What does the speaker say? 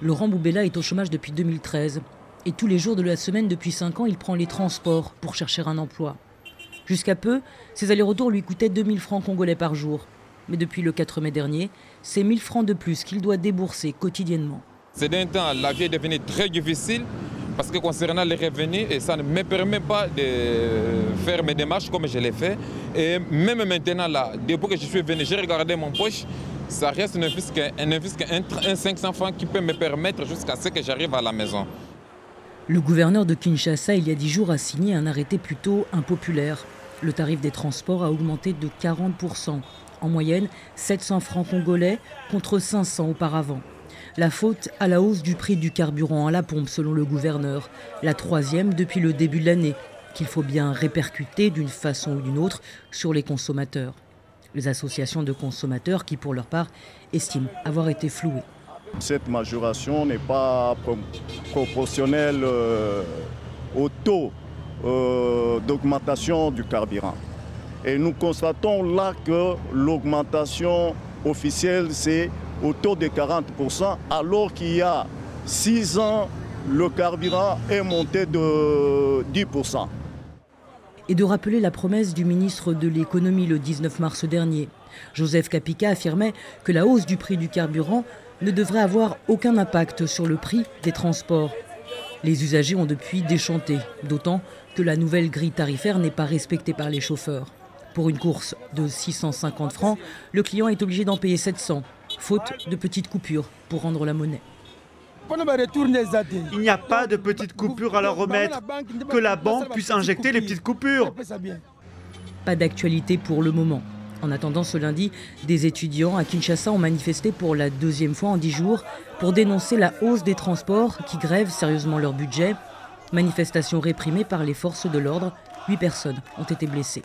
Laurent Boubella est au chômage depuis 2013. Et tous les jours de la semaine depuis 5 ans, il prend les transports pour chercher un emploi. Jusqu'à peu, ses allers-retours lui coûtaient 2000 francs congolais par jour. Mais depuis le 4 mai dernier, c'est 1000 francs de plus qu'il doit débourser quotidiennement. Ces derniers temps, la vie est devenue très difficile parce que concernant les revenus, et ça ne me permet pas de faire mes démarches comme je l'ai fait. Et même maintenant, là, depuis que je suis venu, j'ai regardé mon poche, ça reste ne fût qu'un 500 francs qui peut me permettre jusqu'à ce que j'arrive à la maison. Le gouverneur de Kinshasa, il y a 10 jours, a signé un arrêté plutôt impopulaire. Le tarif des transports a augmenté de 40%. En moyenne, 700 francs congolais contre 500 auparavant. La faute à la hausse du prix du carburant à la pompe, selon le gouverneur. La troisième depuis le début de l'année, qu'il faut bien répercuter d'une façon ou d'une autre sur les consommateurs. Les associations de consommateurs qui, pour leur part, estiment avoir été flouées. Cette majoration n'est pas proportionnelle au taux d'augmentation du carburant. Et nous constatons là que l'augmentation officielle, c'est autour de 40%, alors qu'il y a 6 ans, le carburant est monté de 10%. Et de rappeler la promesse du ministre de l'économie le 19 mars dernier. Joseph Kapika affirmait que la hausse du prix du carburant ne devrait avoir aucun impact sur le prix des transports. Les usagers ont depuis déchanté, d'autant que la nouvelle grille tarifaire n'est pas respectée par les chauffeurs. Pour une course de 650 francs, le client est obligé d'en payer 700, faute de petites coupures pour rendre la monnaie. Il n'y a pas de petites coupures à leur remettre. Que la banque puisse injecter les petites coupures. Pas d'actualité pour le moment. En attendant ce lundi, des étudiants à Kinshasa ont manifesté pour la deuxième fois en 10 jours pour dénoncer la hausse des transports qui grèvent sérieusement leur budget. Manifestation réprimée par les forces de l'ordre. 8 personnes ont été blessées.